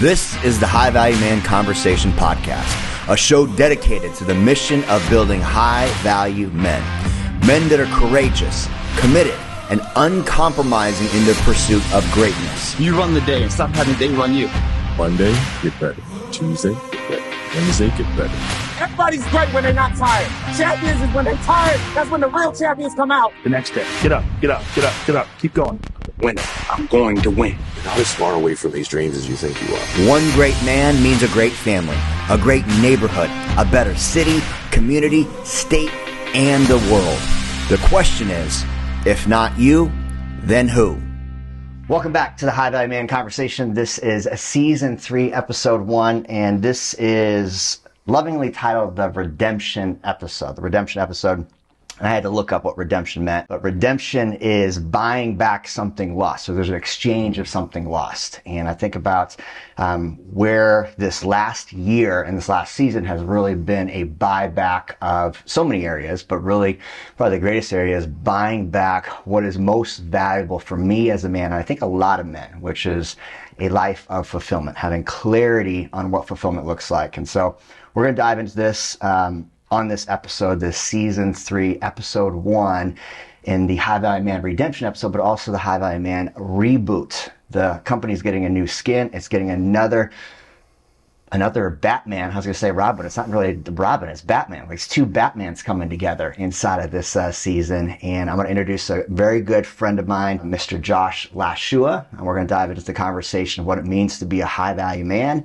This is the High Value Man Conversation Podcast, a show dedicated to the mission of building high-value men. Men that are courageous, committed, and uncompromising in their pursuit of greatness. You run the day and stop having the day run you. Monday, get better. Tuesday, get better. Wednesday, get better. Everybody's great when they're not tired. Champions is when they're tired. That's when the real champions come out. The next day, get up, get up, get up, get up. Keep going. Win. I'm going to win. You're not as far away from these dreams as you think you are. One great man means a great family, a great neighborhood, a better city, community, state, and the world. The question is, if not you, then who? Welcome back to the High Value Man Conversation. This is Season 3, Episode 1, and this is lovingly titled the Redemption Episode. The Redemption Episode. And I had to look up what redemption meant, but redemption is buying back something lost. So there's an exchange of something lost. And I think about where this last year and this last season has really been a buyback of so many areas, but really probably the greatest area is buying back what is most valuable for me as a man, and I think a lot of men, which is a life of fulfillment, having clarity on what fulfillment looks like. And so we're going to dive into this on this episode, this Season 3, Episode 1, in the High Value Man Redemption episode, but also the High Value Man Reboot. The company's getting a new skin. It's getting another Batman. I was going to say Robin. It's not really Robin. It's Batman. It's two Batmans coming together inside of this season. And I'm going to introduce a very good friend of mine, Mr. Josh Lashua. And we're going to dive into the conversation of what it means to be a high-value man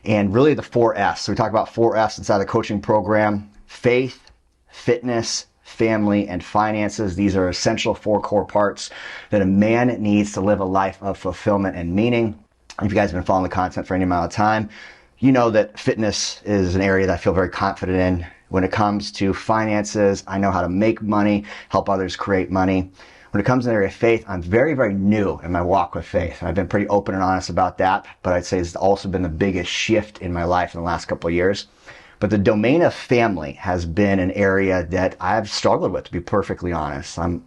and really the 4S. So we talk about 4S inside the coaching program: faith, fitness, family, and finances. These are essential 4 core parts that a man needs to live a life of fulfillment and meaning. If you guys have been following the content for any amount of time, you know that fitness is an area that I feel very confident in. When it comes to finances, I know how to make money, help others create money. When it comes to the area of faith, I'm very, very new in my walk with faith. And I've been pretty open and honest about that, but I'd say it's also been the biggest shift in my life in the last couple of years. But the domain of family has been an area that I've struggled with, to be perfectly honest. I'm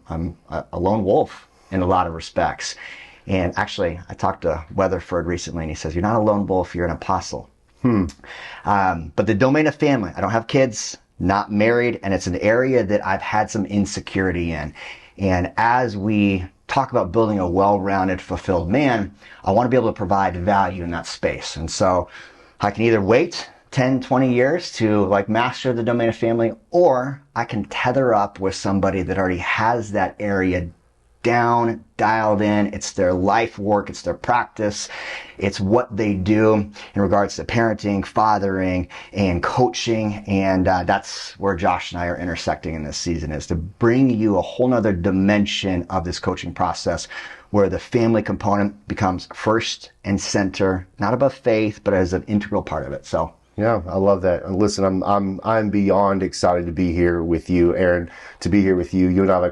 a lone wolf in a lot of respects. And actually, I talked to Weatherford recently, and he says, "You're not a lone wolf, you're an apostle." But the domain of family, I don't have kids, not married, and it's an area that I've had some insecurity in. And as we talk about building a well-rounded, fulfilled man, I want to be able to provide value in that space. And so I can either wait 10, 20 years to master the domain of family, or I can tether up with somebody that already has that area down, dialed in. It's their life work, it's their practice, it's what they do in regards to parenting, fathering, and coaching. And that's where Josh and I are intersecting in this season, is to bring you a whole nother dimension of this coaching process where the family component becomes first and center, not above faith, but as an integral part of it. So Yeah, I love that. And listen, I'm beyond excited to be here with you, Aaron. To be here with you, you and I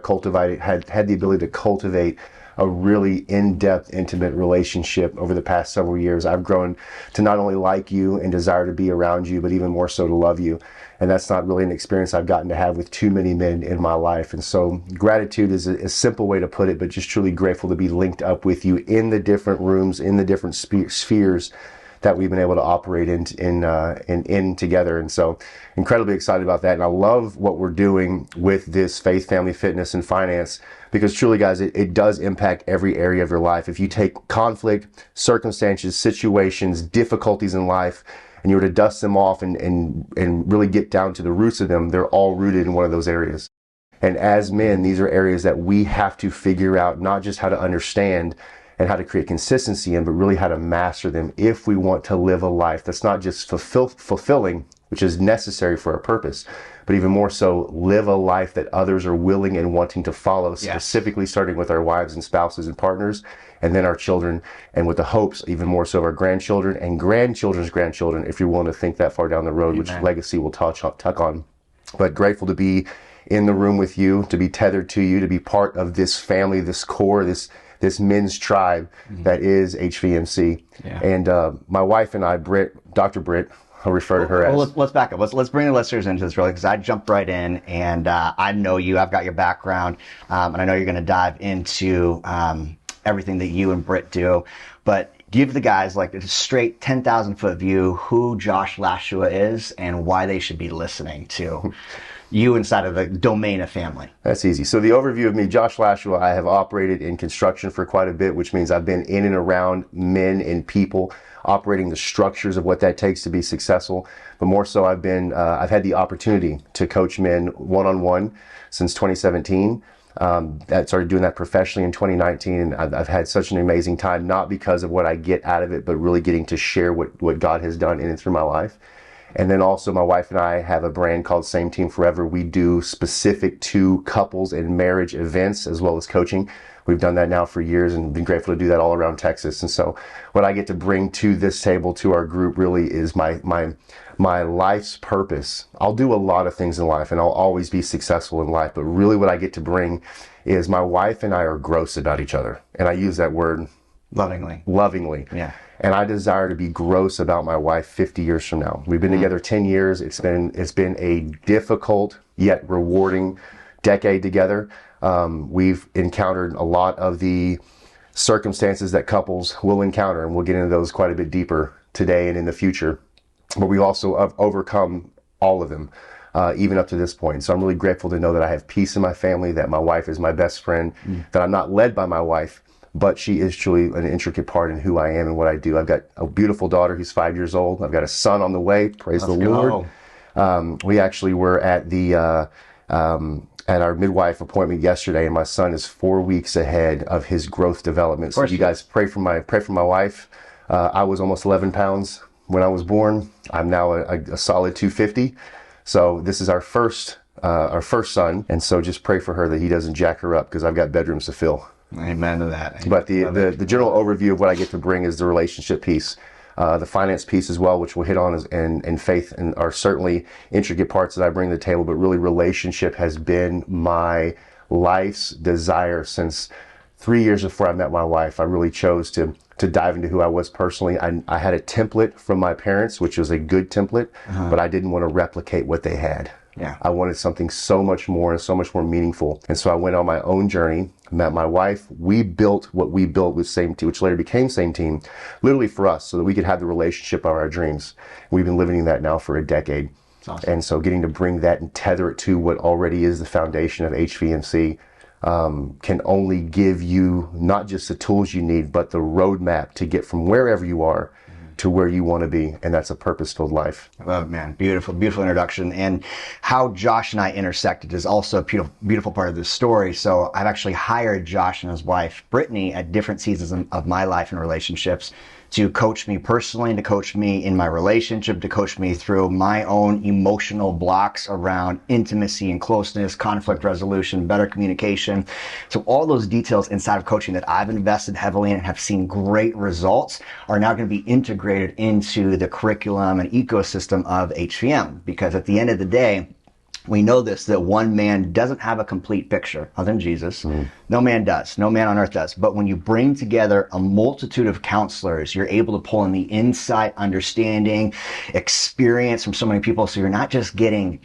have had the ability to cultivate a really in-depth, intimate relationship over the past several years. I've grown to not only like you and desire to be around you, but even more so to love you. And that's not really an experience I've gotten to have with too many men in my life. And so gratitude is a simple way to put it, but just truly grateful to be linked up with you in the different rooms, in the different spheres that we've been able to operate in together. And so incredibly excited about that. And I love what we're doing with this faith, family, fitness, and finance, because truly, guys, it does impact every area of your life. If you take conflict, circumstances, situations, difficulties in life, and you were to dust them off and really get down to the roots of them, they're all rooted in one of those areas. And as men, these are areas that we have to figure out, not just how to understand and how to create consistency in, but really how to master them if we want to live a life that's not just fulfilling, which is necessary for a purpose, but even more so, live a life that others are willing and wanting to follow, specifically starting with our wives and spouses and partners, and then our children, and with the hopes, even more so, of our grandchildren and grandchildren's grandchildren, if you're willing to think that far down the road. Amen. Which legacy we'll tuck on. But grateful to be in the room with you, to be tethered to you, to be part of this family, this core, this men's tribe that is HVMC. Yeah. And my wife and I, Dr. Britt, I'll refer to her as. Well, let's back up. Let's bring the listeners into this really, because I jumped right in, and I know you. I've got your background, and I know you're going to dive into everything that you and Britt do. But give the guys like a straight 10,000 foot view who Josh Lashua is and why they should be listening to you inside of the domain of family. That's easy. So the overview of me, Josh Lashua, I have operated in construction for quite a bit, which means I've been in and around men and people, operating the structures of what that takes to be successful. But more so, I've had the opportunity to coach men one-on-one since 2017. I started doing that professionally in 2019, and I've had such an amazing time, not because of what I get out of it, but really getting to share what God has done in and through my life. And then also my wife and I have a brand called Same Team Forever. We do specific to couples and marriage events as well as coaching. We've done that now for years and been grateful to do that all around Texas. And so what I get to bring to this table, to our group, really is my life's purpose. I'll do a lot of things in life and I'll always be successful in life, but really what I get to bring is my wife and I are gross about each other. And I use that word lovingly. Yeah. And I desire to be gross about my wife 50 years from now. We've been together 10 years. It's been a difficult yet rewarding decade together. We've encountered a lot of the circumstances that couples will encounter, and we'll get into those quite a bit deeper today and in the future. But we also have overcome all of them, even up to this point. So I'm really grateful to know that I have peace in my family, that my wife is my best friend, that I'm not led by my wife, but she is truly an intricate part in who I am and what I do. I've got a beautiful daughter who's 5 years old. I've got a son on the way. Praise the Lord. We actually were at at our midwife appointment yesterday, and my son is 4 weeks ahead of his growth development. So you guys pray for my wife. I was almost 11 pounds when I was born. I'm now a solid 250. So this is our first son, and so just pray for her that he doesn't jack her up, because I've got bedrooms to fill. Amen to that. But the general overview of what I get to bring is the relationship piece, the finance piece as well, which we'll hit on, and faith, and are certainly intricate parts that I bring to the table. But really, relationship has been my life's desire since 3 years before I met my wife. I really chose to dive into who I was personally. I had a template from my parents, which was a good template, but I didn't want to replicate what they had. Yeah. I wanted something so much more and so much more meaningful. And so I went on my own journey, met my wife. We built what we built with Same Team, which later became Same Team, literally for us, so that we could have the relationship of our dreams. We've been living in that now for a decade. Awesome. And so getting to bring that and tether it to what already is the foundation of HVMC can only give you not just the tools you need, but the roadmap to get from wherever you are to where you want to be, and that's a purpose-filled life. Oh man, beautiful introduction. And how Josh and I intersected is also a beautiful part of this story. So I've actually hired Josh and his wife, Brittany, at different seasons of my life and relationships to coach me personally, to coach me in my relationship, to coach me through my own emotional blocks around intimacy and closeness, conflict resolution, better communication. So all those details inside of coaching that I've invested heavily in and have seen great results are now going to be integrated into the curriculum and ecosystem of HVM. Because at the end of the day, we know this, that one man doesn't have a complete picture other than Jesus. No man does. No man on earth does. But when you bring together a multitude of counselors, you're able to pull in the insight, understanding, experience from so many people. So you're not just getting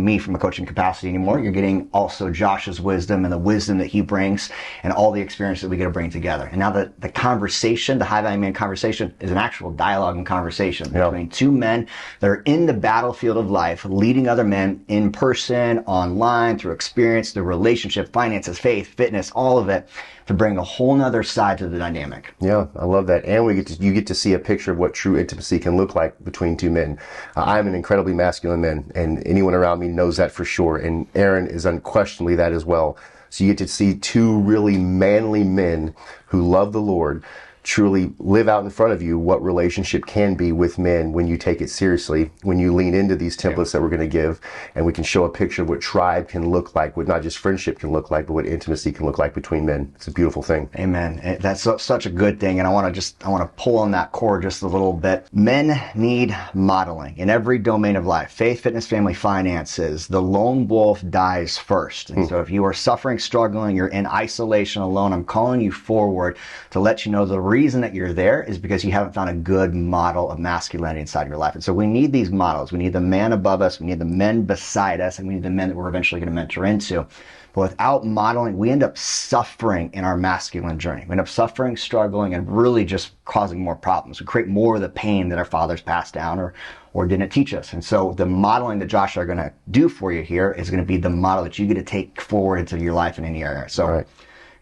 me from a coaching capacity anymore. You're getting also Josh's wisdom and the wisdom that he brings and all the experience that we get to bring together. And now the conversation, the high value man conversation, is an actual dialogue and conversation between two men that are in the battlefield of life, leading other men in person, online, through experience, through relationship, finances, faith, fitness, all of it, to bring a whole nother side to the dynamic. Yeah, I love that. And you get to see a picture of what true intimacy can look like between two men. I'm an incredibly masculine man, and anyone around me knows that for sure. And Aaron is unquestionably that as well. So you get to see two really manly men who love the Lord truly live out in front of you what relationship can be with men when you take it seriously, when you lean into these templates that we're going to give, and we can show a picture of what tribe can look like, what not just friendship can look like, but what intimacy can look like between men. It's a beautiful thing. Amen. That's such a good thing. And I want to pull on that core just a little bit. Men need modeling in every domain of life: faith, fitness, family, finances. The lone wolf dies first. And so if you are suffering, struggling, you're in isolation alone, I'm calling you forward to let you know the reason that you're there is because you haven't found a good model of masculinity inside your life. And so we need these models. We need the man above us. We need the men beside us. And we need the men that we're eventually going to mentor into. But without modeling, we end up suffering in our masculine journey. We end up suffering, struggling, and really just causing more problems. We create more of the pain that our fathers passed down or didn't teach us. And so the modeling that Josh are going to do for you here is going to be the model that you get to take forward into your life in any area. So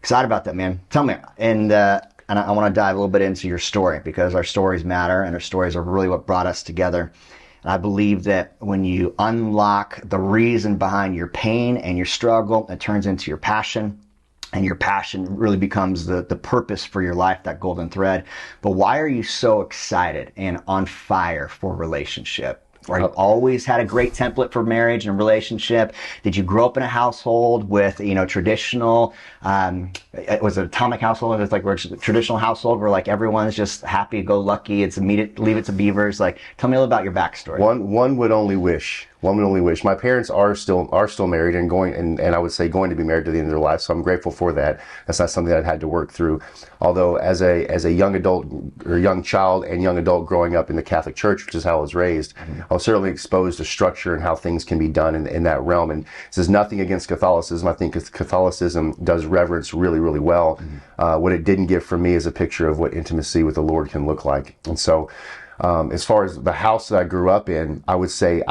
excited about that, man. Tell me, and I want to dive a little bit into your story, because our stories matter and our stories are really what brought us together. And I believe that when you unlock the reason behind your pain and your struggle, it turns into your passion. And your passion really becomes the purpose for your life, that golden thread. But why are you so excited and on fire for relationship? Or you always had a great template for marriage and relationship? Did you grow up in a household with, traditional, was it atomic household? It was like a traditional household where like everyone's just happy, go lucky. It's immediate, leave it to beavers. Like, tell me a little about your backstory. One would only wish. One would only wish. My parents are still married and going, and I would say going to be married to the end of their life. So I'm grateful for that. That's not something that I've had to work through. Although as a young adult or young child and young adult growing up in the Catholic Church, which is how I was raised, I was certainly exposed to structure and how things can be done in that realm. And this is nothing against Catholicism. I think Catholicism does reverence really, really well. What it didn't give for me is a picture of what intimacy with the Lord can look like. And so, as far as the house that I grew up in, I would say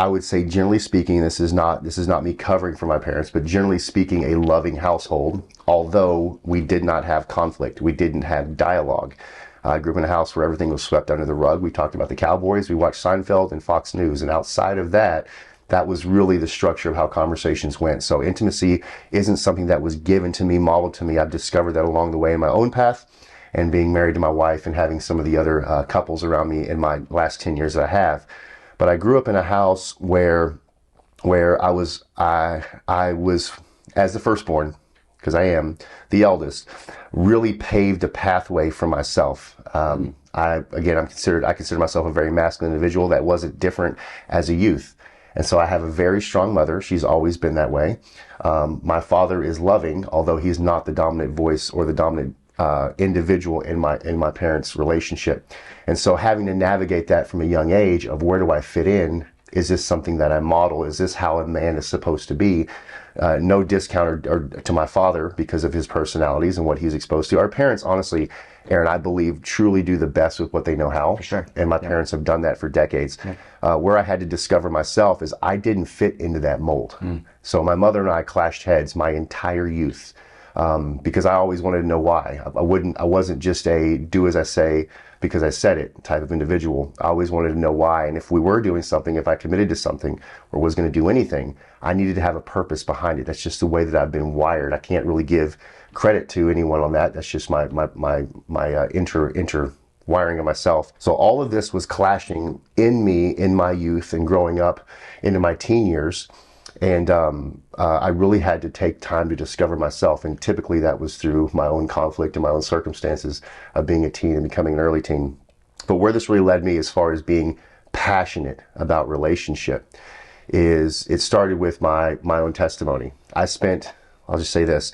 generally speaking, this is not me covering for my parents, but generally speaking, a loving household, although we did not have conflict. We didn't have dialogue. I grew up in a house where everything was swept under the rug. We talked about the Cowboys, we watched Seinfeld and Fox News, and outside of that, that was really the structure of how conversations went. So intimacy isn't something that was given to me, modeled to me. I've discovered that along the way in my own path, and being married to my wife and having some of the other couples around me in my last 10 years that I have. But I grew up in a house where I was as the firstborn, because I am the eldest, really paved a pathway for myself. I consider myself a very masculine individual that wasn't different as a youth. And so I have a very strong mother. She's always been that way. My father is loving, although he's not the dominant voice or the dominant individual in my parents' relationship. And so having to navigate that from a young age of where do I fit in? Is this something that I model? Is this how a man is supposed to be? No discount to my father because of his personalities and what he's exposed to. Our parents, honestly, Aaron, I believe, truly do the best with what they know how. For sure. And my parents have done that for decades. Where I had to discover myself is I didn't fit into that mold. So my mother and I clashed heads my entire youth. Because I always wanted to know why. I wasn't just a do as I say because I said it type of individual. I always wanted to know why. And if we were doing something, if I committed to something or was going to do anything, I needed to have a purpose behind it. That's just the way that I've been wired. I can't really give credit to anyone on that. That's just my inter wiring of myself. So all of this was clashing in me in my youth and growing up into my teen years. And I really had to take time to discover myself. And typically that was through my own conflict and my own circumstances of being a teen and becoming an early teen. But where this really led me as far as being passionate about relationship is it started with my own testimony. I'll just say this.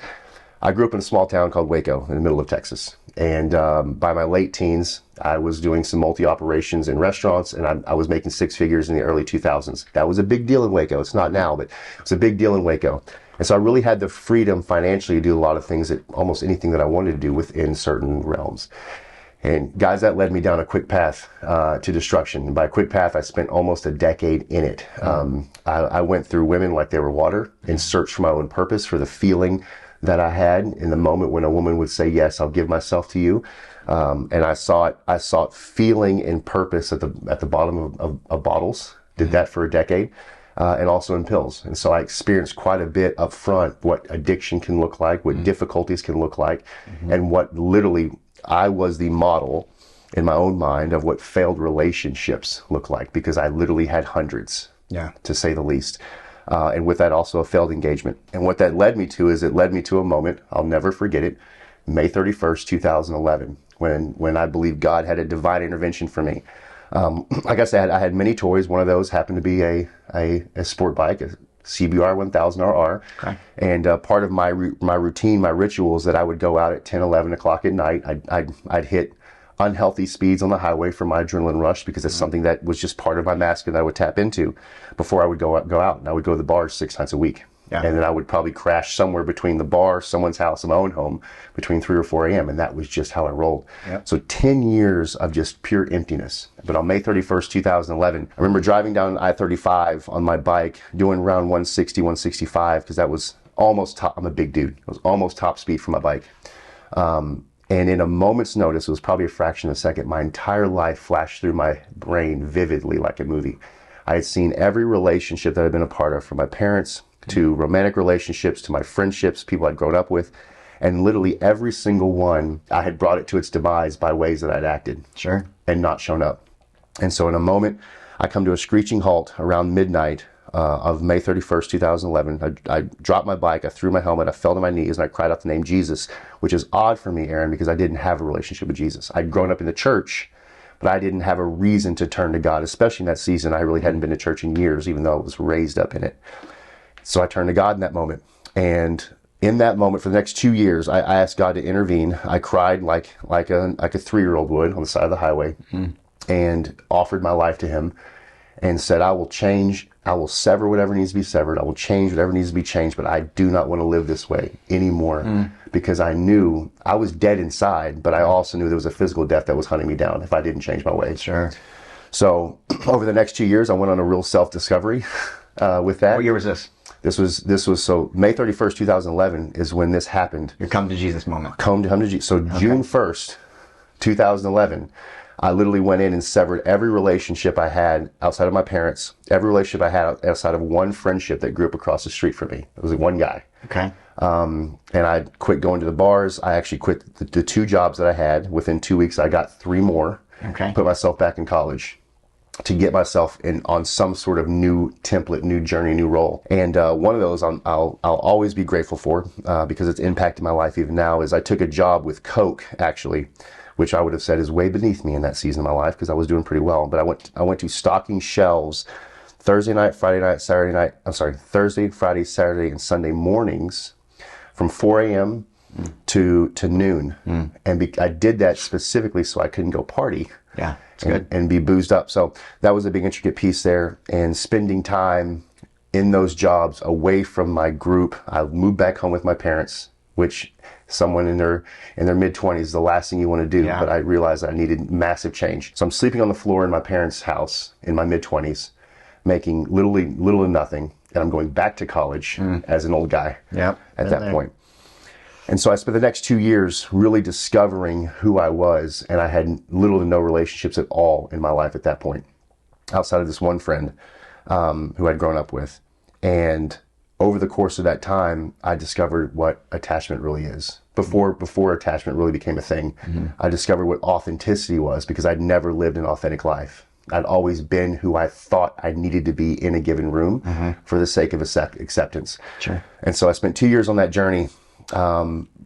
I grew up in a small town called Waco in the middle of Texas. And by my late teens, I was doing some multi-operations in restaurants, and I was making six figures in the early 2000s. That was a big deal in Waco. It's not now, but it was a big deal in Waco. And so I really had the freedom financially to do a lot of things, almost anything that I wanted to do within certain realms. And guys, that led me down a quick path to destruction. And by a quick path, I spent almost a decade in it. I went through women like they were water in search for my own purpose, for the feeling that I had in the moment when a woman would say, yes, I'll give myself to you. And I sought feeling and purpose at the bottom of bottles. Did that for a decade, and also in pills. And so I experienced quite a bit up front what addiction can look like, what difficulties can look like, and what literally I was the model in my own mind of what failed relationships look like, because I literally had hundreds, to say the least. And with that also a failed engagement. And what that led me to is it led me to a moment, I'll never forget it, May 31st, 2011, when I believe God had a divine intervention for me. Like I said, I had many toys. One of those happened to be a sport bike, a CBR 1000RR. Okay. And part of my routine, my rituals, that I would go out at 10, 11 o'clock at night. I'd hit unhealthy speeds on the highway for my adrenaline rush, because it's something that was just part of my masculine that I would tap into before I would go out. And I would go to the bars 6 nights a week. Yeah. And then I would probably crash somewhere between the bar, someone's house, and my own home between 3 or 4 a.m. And that was just how I rolled. Yep. So 10 years of just pure emptiness. But on May 31st, 2011, I remember driving down I-35 on my bike, doing around 160, 165, because that was almost top. I'm a big dude. It was almost top speed for my bike. And in a moment's notice, it was probably a fraction of a second, my entire life flashed through my brain vividly like a movie. I had seen every relationship that I'd been a part of, from my parents to romantic relationships to my friendships, people I'd grown up with. And literally every single one, I had brought it to its demise by ways that I'd acted. Sure. And not shown up. And so in a moment, I come to a screeching halt around midnight of May 31st, 2011. I dropped my bike, I threw my helmet, I fell to my knees, and I cried out the name Jesus, which is odd for me, Aaron, because I didn't have a relationship with Jesus. I'd grown up in the church, but I didn't have a reason to turn to God, especially in that season. I really hadn't been to church in years, even though I was raised up in it. So I turned to God in that moment. And in that moment, for the next 2 years, I asked God to intervene. I cried like a 3-year-old would on the side of the highway, and offered my life to him and said, I will change. I will sever whatever needs to be severed. I will change whatever needs to be changed, but I do not want to live this way anymore, because I knew I was dead inside, but I also knew there was a physical death that was hunting me down if I didn't change my ways. Sure. So over the next 2 years, I went on a real self-discovery with that. What year was this? This was so May 31st, 2011 is when this happened. Your come to Jesus moment. Come to Jesus. So June 1st, 2011, I literally went in and severed every relationship I had outside of my parents, every relationship I had outside of one friendship that grew up across the street from me. It was one guy. Okay. And I quit going to the bars. I actually quit the 2 jobs that I had. Within 2 weeks, I got 3 more. Okay. Put myself back in college to get myself on some sort of new template, new journey, new role. And one of those I'll always be grateful for, because it's impacted my life even now, is I took a job with Coke, actually, which I would have said is way beneath me in that season of my life, because I was doing pretty well. But I went to stocking shelves Thursday, Friday, Saturday, and Sunday mornings from 4 a.m. to noon. And I did that specifically so I couldn't go party. Yeah, it's good. And be boozed up. So that was a big intricate piece there. And spending time in those jobs away from my group. I moved back home with my parents, which someone in their mid-20s is the last thing you want to do. Yeah. But I realized I needed massive change. So I'm sleeping on the floor in my parents' house in my mid-20s, making little to nothing. And I'm going back to college as an old guy at that point. And so I spent the next 2 years really discovering who I was, and I had little to no relationships at all in my life at that point, outside of this one friend who I'd grown up with. And over the course of that time, I discovered what attachment really is. Before attachment really became a thing, I discovered what authenticity was, because I'd never lived an authentic life. I'd always been who I thought I needed to be in a given room for the sake of acceptance. Sure. And so I spent 2 years on that journey,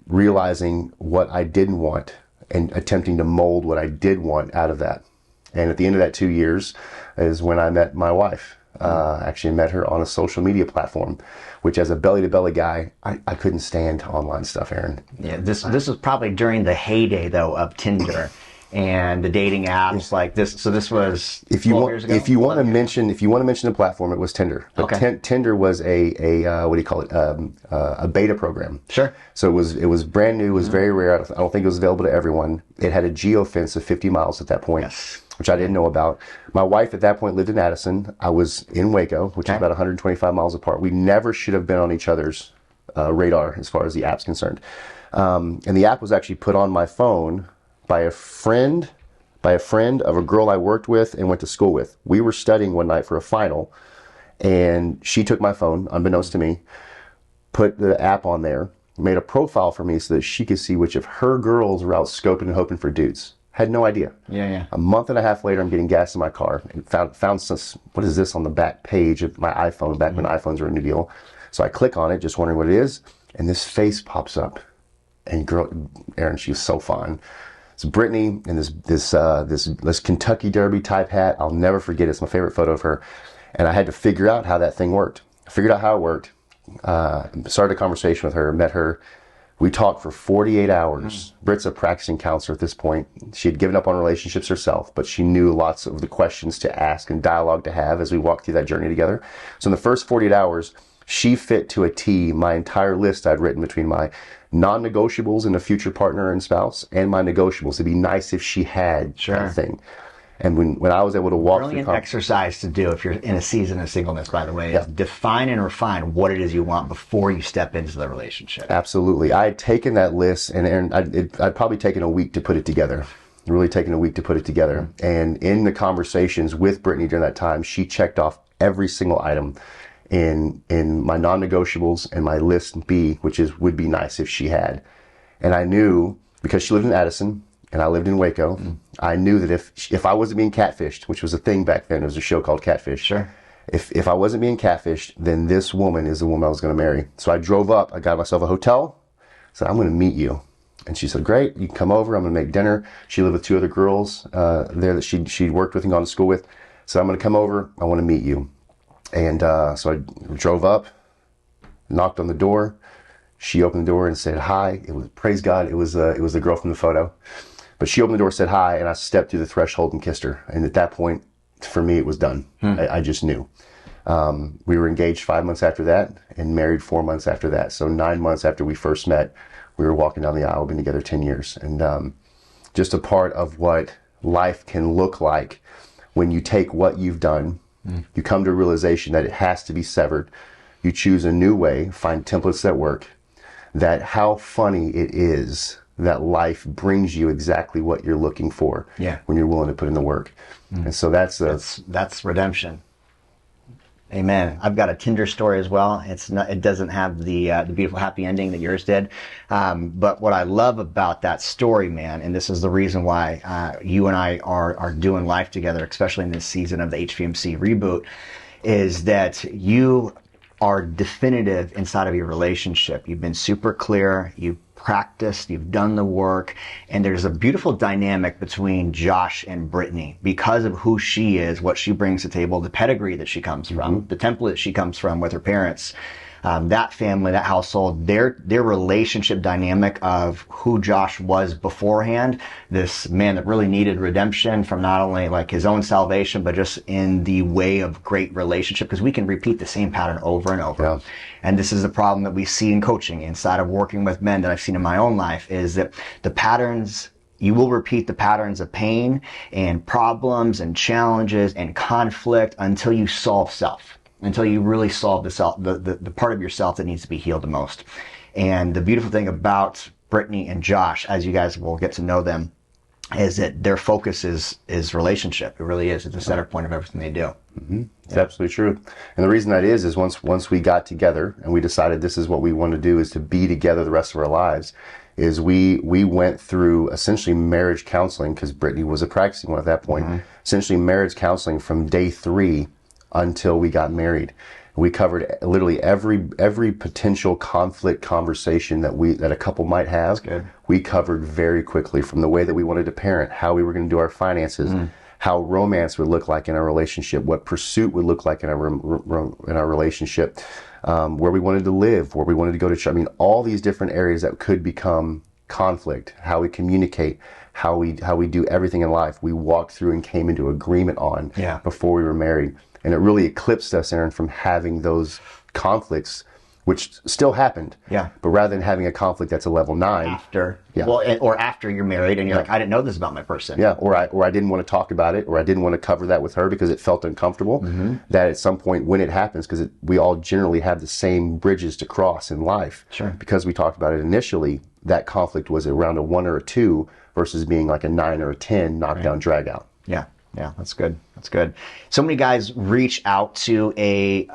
realizing what I didn't want and attempting to mold what I did want out of that. And at the end of that 2 years is when I met my wife. Actually met her on a social media platform, which, as a belly-to-belly guy, I couldn't stand online stuff, Aaron. Yeah, this was probably during the heyday, though, of Tinder and the dating apps like this. So this was 12 years ago? If you want to mention the platform, it was Tinder. But Okay. Tinder was a what do you call it? A beta program. Sure. So it was brand new. It was very rare. I don't think it was available to everyone. It had a geofence of 50 miles at that point. Yes. Which I didn't know about. My wife at that point lived in Addison. I was in Waco, which is about 125 miles apart. We never should have been on each other's radar as far as the app's concerned. And the app was actually put on my phone by a friend of a girl I worked with and went to school with. We were studying one night for a final, and she took my phone, unbeknownst to me, put the app on there, made a profile for me so that she could see which of her girls were out scoping and hoping for dudes. Had no idea. Yeah. A month and a half later, I'm getting gas in my car and found some, what is this on the back page of my iPhone, back when iPhones were a new deal. So I click on it, just wondering what it is, and this face pops up. And girl, Aaron, she was so fine. It's Brittany in this Kentucky Derby type hat. I'll never forget it. It's my favorite photo of her. And I had to figure out how that thing worked. I figured out how it worked. Started a conversation with her, met her. We talked for 48 hours. Britt's a practicing counselor at this point. She had given up on relationships herself, but she knew lots of the questions to ask and dialogue to have as we walked through that journey together. So in the first 48 hours, she fit to a T my entire list I'd written between my non-negotiables in a future partner and spouse and my negotiables. It'd be nice if she had kind of thing. And when I was able to walk Brilliant through exercise to do if you're in a season of singleness, by the way, is define and refine what it is you want before you step into the relationship. Absolutely. I had taken that list, and I'd probably taken a week to put it together. Really taken a week to put it together. And in the conversations with Brittany during that time, she checked off every single item in my non-negotiables and my list B, which is would be nice if she had. And I knew, because she lived in Addison and I lived in Waco, I knew that if I wasn't being catfished, which was a thing back then, there was a show called Catfish. Sure. If I wasn't being catfished, then this woman is the woman I was going to marry. So I drove up, I got myself a hotel, said, I'm going to meet you. And she said, great, you can come over, I'm going to make dinner. She lived with two other girls there that she'd worked with and gone to school with. So I'm going to come over, I want to meet you. And so I drove up, knocked on the door. She opened the door and said hi. It was, praise God, it was the girl from the photo. But she opened the door, said hi, and I stepped through the threshold and kissed her. And at that point, for me, it was done. I just knew. We were engaged 5 months after that and married 4 months after that. So 9 months after we first met, we were walking down the aisle, been together 10 years. And just a part of what life can look like when you take what you've done, you come to a realization that it has to be severed. You choose a new way, find templates that work, that how funny it is that life brings you exactly what you're looking for when you're willing to put in the work. And so that's redemption. Amen. I've got a Tinder story as well. It doesn't have the beautiful happy ending that yours did. But what I love about that story, man, and this is the reason why you and I are doing life together, especially in this season of the HVMC reboot, is that you are definitive inside of your relationship. You've been super clear. You've practiced, you've done the work, and there's a beautiful dynamic between Josh and Brittany because of who she is, what she brings to the table, the pedigree that she comes from, the template she comes from with her parents. That family, that household, their relationship dynamic of who Josh was beforehand, this man that really needed redemption from not only like his own salvation, but just in the way of great relationship, because we can repeat the same pattern over and over. Yeah. And this is the problem that we see in coaching inside of working with men that I've seen in my own life, is that the patterns, you will repeat the patterns of pain and problems and challenges and conflict until you solve self. Until you really solve the part of yourself that needs to be healed the most. And the beautiful thing about Brittany and Josh, as you guys will get to know them, is that their focus is relationship. It really is. It's the center point of everything they do. It's absolutely true. And the reason that is once we got together and we decided this is what we want to do, is to be together the rest of our lives, is we went through essentially marriage counseling, because Brittany was a practicing one at that point, essentially marriage counseling from day 3 until we got married. We covered literally every potential conflict conversation that a couple might have. We covered very quickly, from the way that we wanted to parent, how we were going to do our finances, how romance would look like in our relationship, what pursuit would look like in our relationship, where we wanted to live, where we wanted to go to church. I mean, all these different areas that could become conflict, how we communicate, how we do everything in life. We walked through and came into agreement on before we were married. And it really eclipsed us, Aaron, from having those conflicts, which still happened. Yeah. But rather than having a conflict that's a level 9. After. Yeah. Well, or after you're married and you're like, I didn't know this about my person. Yeah. Or I didn't want to talk about it, or I didn't want to cover that with her because it felt uncomfortable. That at some point when it happens, because we all generally have the same bridges to cross in life. Sure. Because we talked about it initially, that conflict was around a 1 or a 2 versus being like a 9 or a 10 knockdown, drag out. Yeah. Yeah, that's good. That's good. So many guys reach out to a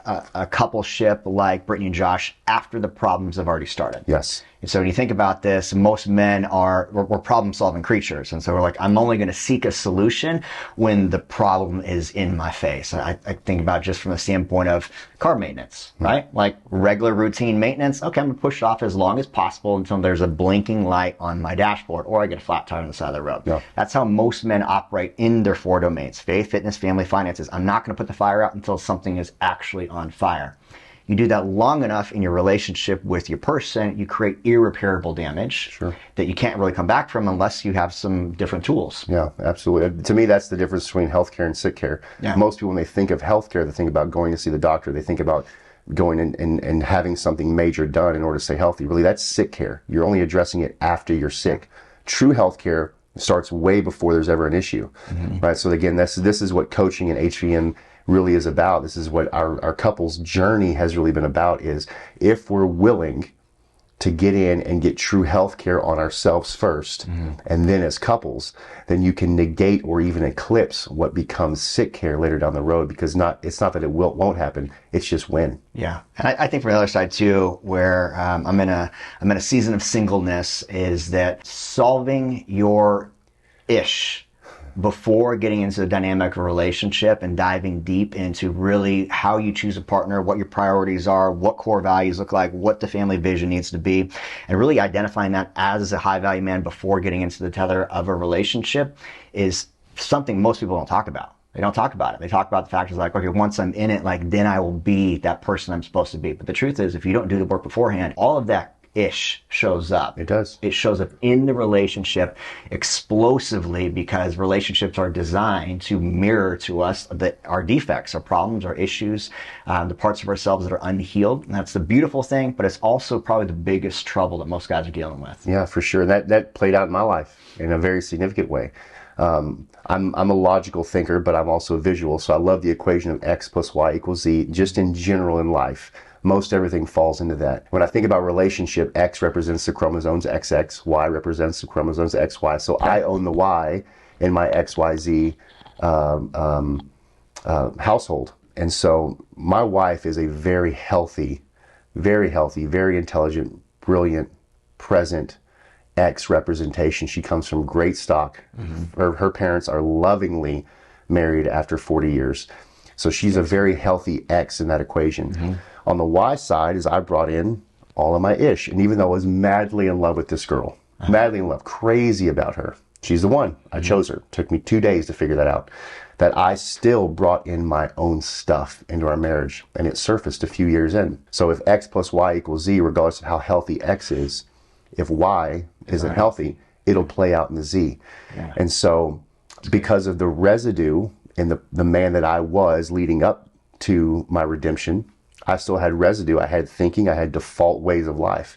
coupleship like Brittany and Josh after the problems have already started. Yes. And so when you think about this, most men we're problem-solving creatures. And so we're like, I'm only going to seek a solution when the problem is in my face. I think about just from the standpoint of car maintenance, right? Like regular routine maintenance. Okay, I'm going to push it off as long as possible until there's a blinking light on my dashboard or I get a flat tire on the side of the road. Yeah. That's how most men operate in their 4 domains: faith, fitness, family, finances. I'm not going to put the fire out until something is actually on fire. You do that long enough in your relationship with your person, you create irreparable damage that you can't really come back from unless you have some different tools. Yeah, absolutely. To me, that's the difference between healthcare and sick care. Yeah. Most people, when they think of healthcare, they think about going to see the doctor. They think about going and having something major done in order to stay healthy. Really, that's sick care. You're only addressing it after you're sick. True healthcare starts way before there's ever an issue, right? So again, this is what coaching and HVM really is about. This is what our couple's journey has really been about, is if we're willing to get in and get true health care on ourselves first, and then as couples, then you can negate or even eclipse what becomes sick care later down the road, because it's not that it won't happen, it's just when. Yeah. And I think from the other side too, where I'm in a season of singleness, is that solving your ish before getting into the dynamic of a relationship and diving deep into really how you choose a partner, what your priorities are, what core values look like, what the family vision needs to be, and really identifying that as a high value man before getting into the tether of a relationship is something most people don't talk about. They don't talk about it. They talk about the fact is like, okay, once I'm in it, like then I will be that person I'm supposed to be. But the truth is, if you don't do the work beforehand, all of that ish shows up. It does. It shows up in the relationship explosively, because relationships are designed to mirror to us our defects, our problems, our issues, the parts of ourselves that are unhealed. And that's the beautiful thing, but it's also probably the biggest trouble that most guys are dealing with. Yeah, for sure. And that played out in my life in a very significant way. I'm a logical thinker, but I'm also visual. So I love the equation of X plus Y equals Z, just in general in life. Most everything falls into that. When I think about relationship, X represents the chromosomes XX, Y represents the chromosomes XY. So I own the Y in my XYZ household. And so my wife is a very healthy, very intelligent, brilliant, present X representation. She comes from great stock. Her parents are lovingly married after 40 years. So she's a very healthy X in that equation. On the Y side is I brought in all of my ish. And even though I was madly in love with this girl, madly in love, crazy about her, she's the one. I chose her. Took me 2 days to figure that out. That I still brought in my own stuff into our marriage. And it surfaced a few years in. So if X plus Y equals Z, regardless of how healthy X is, if Y isn't healthy, it'll play out in the Z. Yeah. And so because of the residue in the man that I was leading up to my redemption, I still had residue. I had thinking, I had default ways of life.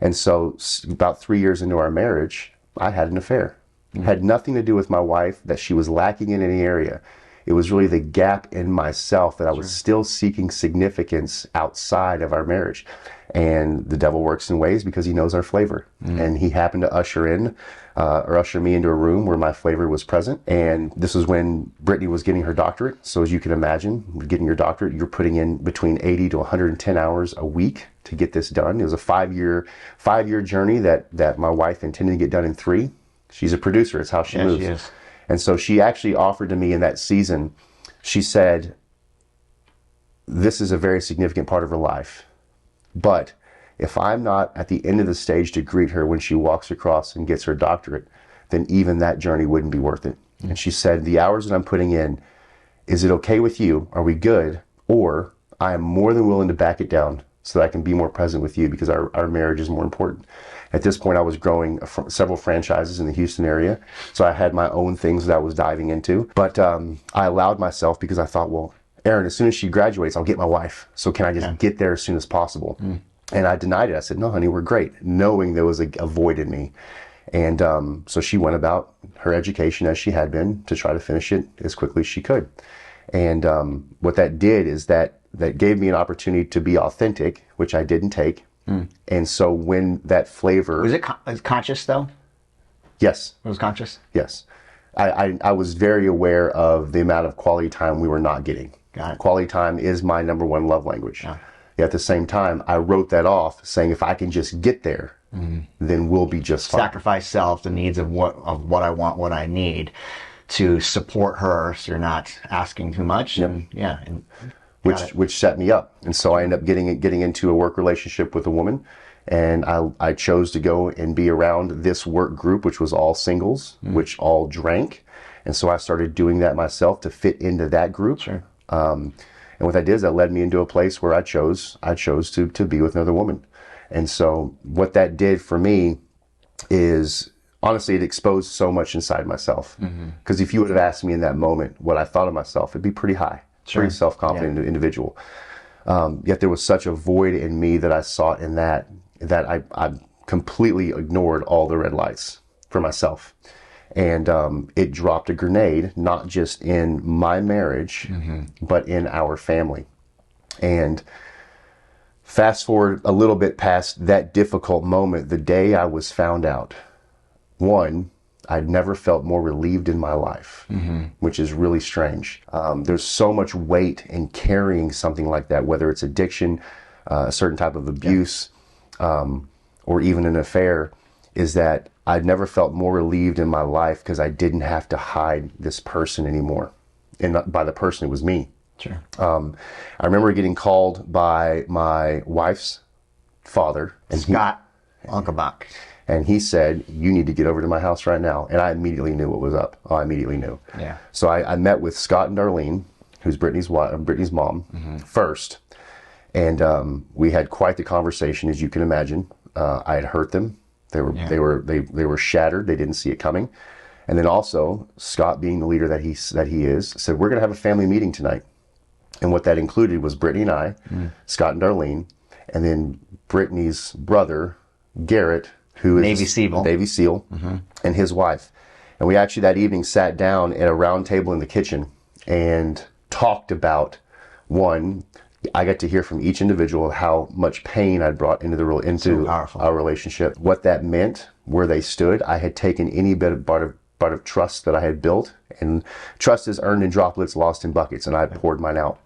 And so about 3 years into our marriage, I had an affair. It had nothing to do with my wife, that she was lacking in any area. It was really the gap in myself that I was still seeking significance outside of our marriage. And the devil works in ways because he knows our flavor. And he happened to usher me into a room where my flavor was present. And this was when Brittany was getting her doctorate. So as you can imagine, getting your doctorate, you're putting in between 80 to 110 hours a week to get this done. It was a five-year journey that my wife intended to get done in 3. She's a producer. It's how she moves. She is. And so she actually offered to me in that season, she said, this is a very significant part of her life. But if I'm not at the end of the stage to greet her when she walks across and gets her doctorate, then even that journey wouldn't be worth it. And she said, the hours that I'm putting in, is it okay with you? Are we good? Or I am more than willing to back it down so that I can be more present with you, because our marriage is more important. At this point, I was growing several franchises in the Houston area. So I had my own things that I was diving into. But I allowed myself, because I thought, well, Erin, as soon as she graduates, I'll get my wife. So can I just get there as soon as possible? And I denied it. I said, no, honey, we're great, knowing there was a void in me. And so she went about her education as she had been to try to finish it as quickly as she could. And what that did is that gave me an opportunity to be authentic, which I didn't take. And so when that flavor... Was it conscious, though? Yes. It was conscious? Yes. I was very aware of the amount of quality time we were not getting. Got it. Quality time is my number one love language. Yeah. At the same time, I wrote that off, saying if I can just get there, then we'll be just fine. Sacrifice self, the needs of what I want, what I need, to support her, so you're not asking too much. Yep. And which set me up. And so I ended up getting into a work relationship with a woman, and I chose to go and be around this work group, which was all singles, which all drank. And so I started doing that myself to fit into that group. Sure. And what that did is that led me into a place where I chose to be with another woman. And so what that did for me is, honestly, it exposed so much inside myself. Because if you would have asked me in that moment what I thought of myself, it'd be pretty high, pretty self-confident individual. Yet there was such a void in me that I sought in that I completely ignored all the red lights for myself. And it dropped a grenade, not just in my marriage, but in our family. And fast forward a little bit past that difficult moment, the day I was found out, one, I'd never felt more relieved in my life, which is really strange. There's so much weight in carrying something like that, whether it's addiction, a certain type of abuse, or even an affair, is that I'd never felt more relieved in my life because I didn't have to hide this person anymore. And by the person, it was me. Sure. I remember getting called by my wife's father. And Scott Lashua. And he said, you need to get over to my house right now. And I immediately knew what was up. I immediately knew. Yeah. So I met with Scott and Darlene, who's Brittany's mom, first. And we had quite the conversation, as you can imagine. I had hurt them. They were shattered. They didn't see it coming. And then also, Scott, being the leader that he is, said, we're going to have a family meeting tonight. And what that included was Brittany and I, Scott and Darlene, and then Brittany's brother, Garrett, who is Navy SEAL, and his wife. And we actually that evening sat down at a round table in the kitchen and talked about, one, I got to hear from each individual how much pain I'd brought into our relationship, what that meant, where they stood. I had taken any bit of trust that I had built, and trust is earned in droplets, lost in buckets, and I poured mine out.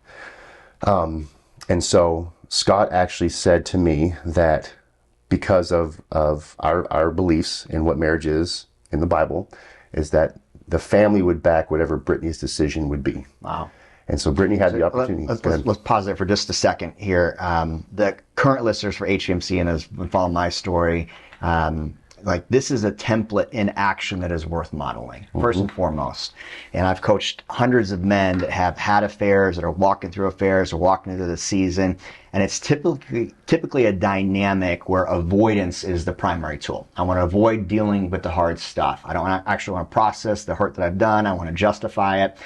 And so Scott actually said to me that because of our beliefs in what marriage is in the Bible, is that the family would back whatever Brittany's decision would be. Wow. And so Brittany had the opportunity. Let's pause there for just a second here. The current listeners for HVMC and those who follow my story, like this is a template in action that is worth modeling, first and foremost. And I've coached hundreds of men that have had affairs, that are walking through affairs, or walking into the season. And it's typically a dynamic where avoidance is the primary tool. I want to avoid dealing with the hard stuff. I don't actually want to process the hurt that I've done. I want to justify it.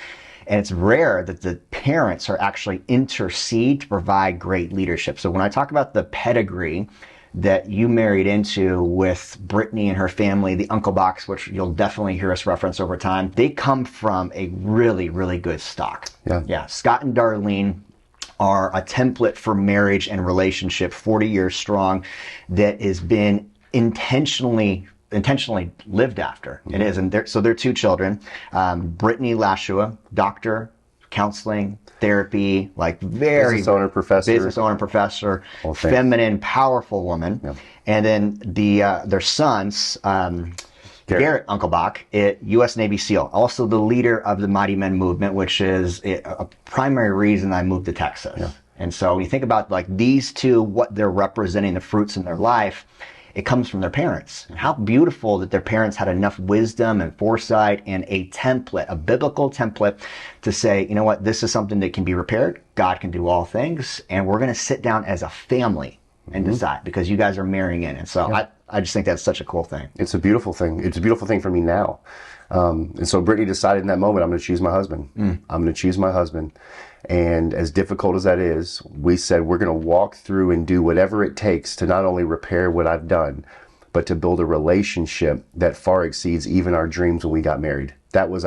And it's rare that the parents are actually intercede to provide great leadership. So when I talk about the pedigree that you married into with Brittany and her family, the Uncle Box, which you'll definitely hear us reference over time, they come from a really, really good stock. Yeah. Scott and Darlene are a template for marriage and relationship, 40 years strong, that has been intentionally lived after. It is. And so they're two children. Brittany Lashua, doctor, counseling, therapy, like very business owner, professor, feminine, powerful woman. Yeah. And then their sons, Garrett Unkelbach, U.S. Navy SEAL, also the leader of the Mighty Men movement, which is a primary reason I moved to Texas. Yeah. And so when you think about like these two, what they're representing, the fruits in their life, it comes from their parents. How beautiful that their parents had enough wisdom and foresight and a template, a biblical template to say, you know what, this is something that can be repaired. God can do all things. And we're going to sit down as a family and decide, because you guys are marrying in. And so I just think that's such a cool thing. It's a beautiful thing. It's a beautiful thing for me now. And so Brittany decided in that moment, I'm going to choose my husband. I'm going to choose my husband. And as difficult as that is, we said we're going to walk through and do whatever it takes to not only repair what I've done, but to build a relationship that far exceeds even our dreams when we got married. That was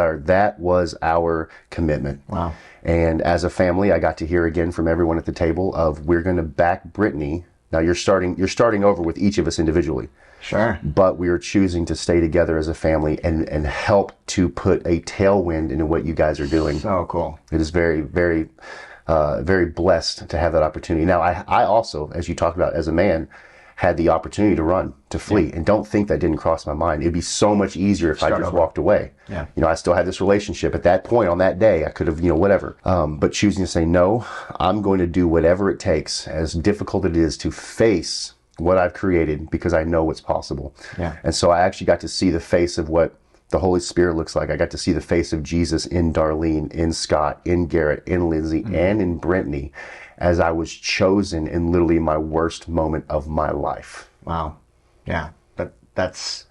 our commitment. Wow. And as a family, I got to hear again from everyone at the table of, we're going to back Brittany. Now you're starting over with each of us individually. Sure. But we are choosing to stay together as a family and help to put a tailwind into what you guys are doing. So cool. It is very, very, very blessed to have that opportunity. Now, I also, as you talked about, as a man, had the opportunity to run, to flee. Yeah. And don't think that didn't cross my mind. It'd be so much easier if I just walked away. Yeah. I still had this relationship. At that point, on that day, I could have, whatever. But choosing to say, no, I'm going to do whatever it takes, as difficult it is, to face what I've created, because I know what's possible. Yeah. And so I actually got to see the face of what the Holy Spirit looks like. I got to see the face of Jesus in Darlene, in Scott, in Garrett, in Lindsay, and in Brittany as I was chosen in literally my worst moment of my life. Wow. Yeah. But that's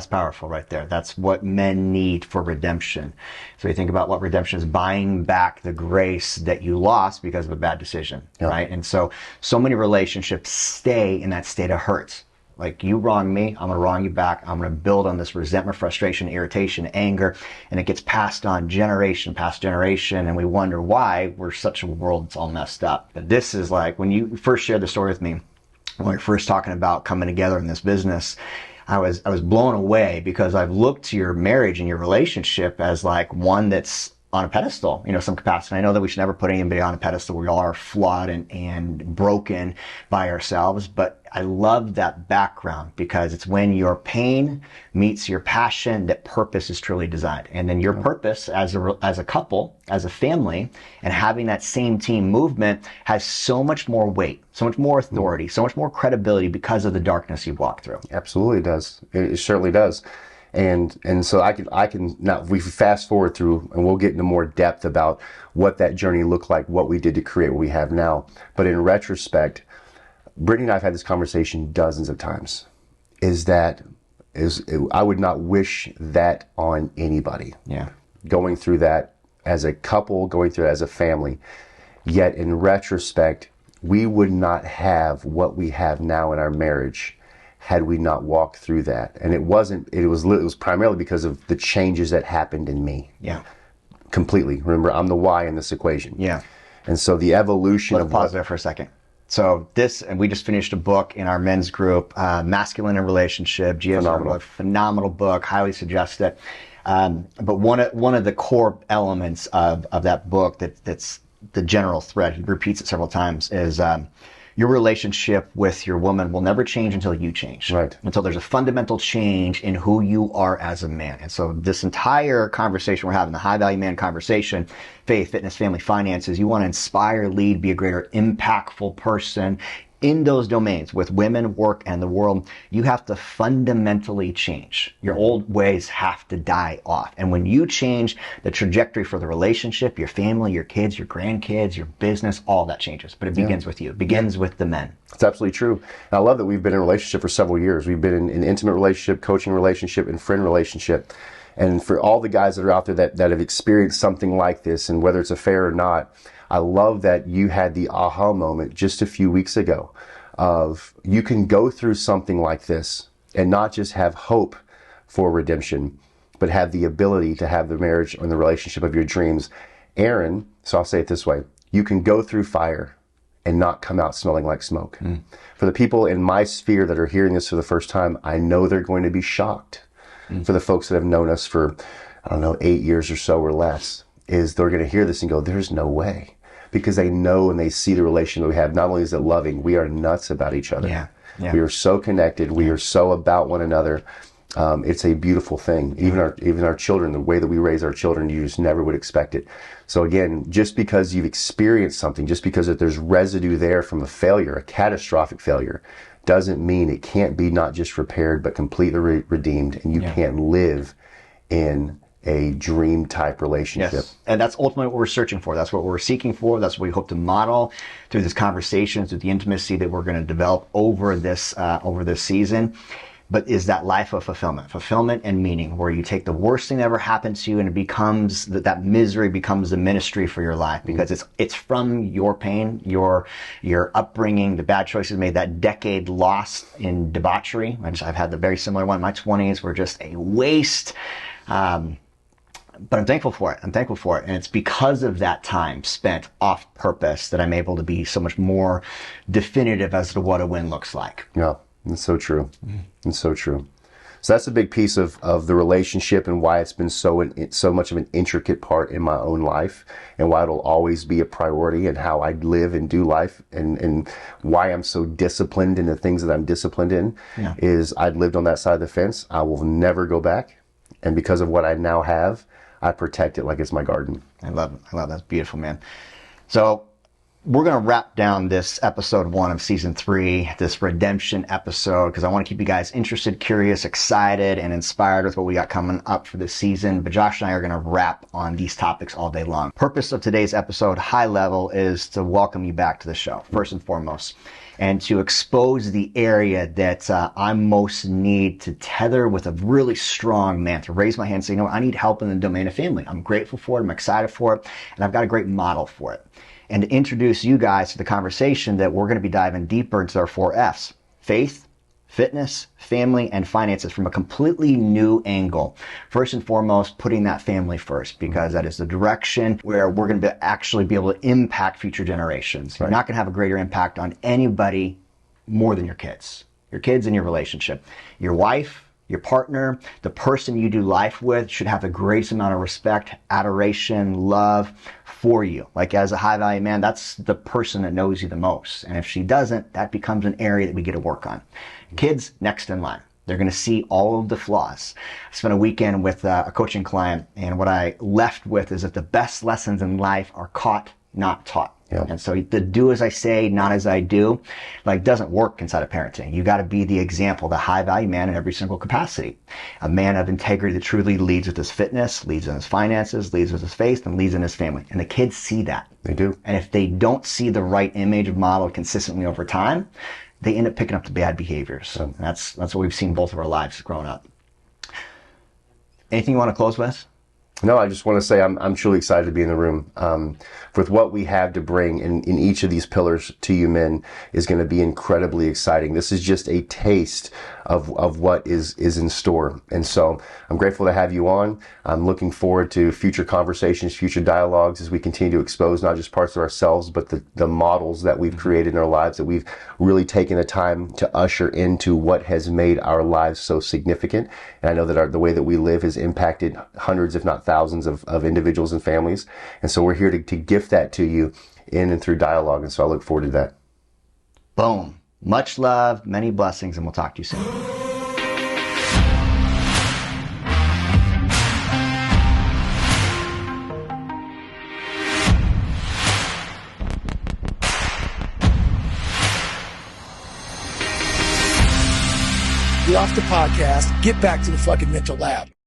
powerful right there. That's what men need for redemption. So you think about what redemption is: buying back the grace that you lost because of a bad decision, right? And so many relationships stay in that state of hurt. Like, you wrong me, I'm going to wrong you back. I'm going to build on this resentment, frustration, irritation, anger, and it gets passed on generation past generation, and we wonder why we're such a world that's all messed up. But this is like, when you first shared the story with me, when we were first talking about coming together in this business, I was blown away, because I've looked to your marriage and your relationship as like one that's on a pedestal, some capacity. I know that we should never put anybody on a pedestal. We all are flawed and broken by ourselves, but I love that background, because it's when your pain meets your passion that purpose is truly designed. And then your purpose as a couple, as a family, and having that same team movement has so much more weight, so much more authority, so much more credibility because of the darkness you've walked through. Absolutely does. It certainly does. And so I can now, we fast forward through, and we'll get into more depth about what that journey looked like, what we did to create what we have now. But in retrospect, Brittany and I have had this conversation dozens of times, I would not wish that on anybody. Yeah. Going through that as a couple, going through it as a family. Yet in retrospect, we would not have what we have now in our marriage had we not walked through that. And it was primarily because of the changes that happened in me. Yeah. Completely. Remember, I'm the why in this equation. Yeah. And so the evolution Let's pause there for a second. So and we just finished a book in our men's group, Masculine in Relationship, phenomenal book, highly suggest it. But one of the core elements of that book that's the general thread, he repeats it several times, is your relationship with your woman will never change until you change. Right. Until there's a fundamental change in who you are as a man. And so this entire conversation we're having, the high value man conversation, faith, fitness, family, finances, you want to inspire, lead, be a greater impactful person in those domains with women, work, and the world. You have to fundamentally change. Your old ways have to die off. And when you change, the trajectory for the relationship, your family, your kids, your grandkids, your business, all that changes. But it begins with you. It begins with the men. It's absolutely true. And I love that we've been in a relationship for several years. We've been in an intimate relationship, coaching relationship, and friend relationship. And for all the guys that are out there that have experienced something like this, and whether it's affair or not, I love that you had the aha moment just a few weeks ago of you can go through something like this and not just have hope for redemption, but have the ability to have the marriage and the relationship of your dreams. Aaron, so I'll say it this way, you can go through fire and not come out smelling like smoke. For the people in my sphere that are hearing this for the first time, I know they're going to be shocked. For the folks that have known us for, 8 years or so or less, is they're going to hear this and go, there's no way. Because they know and they see the relation that we have. Not only is it loving, we are nuts about each other. Yeah. We are so connected. We are so about one another. It's a beautiful thing. Even our children, the way that we raise our children, you just never would expect it. So again, just because you've experienced something, just because there's residue there from a failure, a catastrophic failure, doesn't mean it can't be not just repaired, but completely redeemed, and you can't live in a dream type relationship. Yes. And that's ultimately what we're searching for. That's what we're seeking for. That's what we hope to model through this conversation, through the intimacy that we're going to develop over this season. But is that life of fulfillment and meaning, where you take the worst thing that ever happened to you and it becomes that misery becomes the ministry for your life, because it's from your pain, your upbringing, the bad choices made, that decade lost in debauchery. I've had the very similar one. My 20s were just a waste. But I'm thankful for it. And it's because of that time spent off purpose that I'm able to be so much more definitive as to what a win looks like. Yeah, it's so true. It's so true. So that's a big piece of the relationship, and why it's been so much of an intricate part in my own life, and why it'll always be a priority, and how I live and do life, and why I'm so disciplined in the things that I'm disciplined in, is I've lived on that side of the fence. I will never go back. And because of what I now have, I protect it like it's my garden. I love it. That's beautiful, man. So we're going to wrap down this episode 1 of season 3, this redemption episode, because I want to keep you guys interested, curious, excited, and inspired with what we got coming up for this season. But Josh and I are going to wrap on these topics all day long. Purpose of today's episode, high level, is to welcome you back to the show, first and foremost, and to expose the area that I most need to tether with a really strong man, to raise my hand and say, I need help in the domain of family. I'm grateful for it, I'm excited for it, and I've got a great model for it. And to introduce you guys to the conversation that we're going to be diving deeper into our 4 F's: faith, fitness, family, and finances from a completely new angle. First and foremost, putting that family first, because that is the direction where we're going to actually be able to impact future generations. Right. You're not going to have a greater impact on anybody more than your kids and your relationship. Your wife, your partner, the person you do life with should have the greatest amount of respect, adoration, love for you. Like, as a high value man, that's the person that knows you the most. And if she doesn't, that becomes an area that we get to work on. Kids, next in line. They're going to see all of the flaws. I spent a weekend with a coaching client, and what I left with is that the best lessons in life are caught, not taught. Yeah. And so the do as I say, not as I do, doesn't work inside of parenting. You got to be the example, the high value man in every single capacity. A man of integrity that truly leads with his fitness, leads in his finances, leads with his faith, and leads in his family. And the kids see that. They do. And if they don't see the right image of model consistently over time, they end up picking up the bad behaviors. So that's what we've seen both of our lives growing up. Anything you want to close with? No, I just want to say I'm truly excited to be in the room. With what we have to bring in each of these pillars to you men is going to be incredibly exciting. This is just a taste of what is in store. And so I'm grateful to have you on. I'm looking forward to future conversations, future dialogues as we continue to expose not just parts of ourselves, but the models that we've created in our lives, that we've really taken the time to usher into what has made our lives so significant. And I know that the way that we live has impacted hundreds, if not thousands of individuals and families. And so we're here to gift that to you in and through dialogue. And so I look forward to that. Boom. Much love, many blessings, and we'll talk to you soon. Get off the podcast. Get back to the fucking mental lab.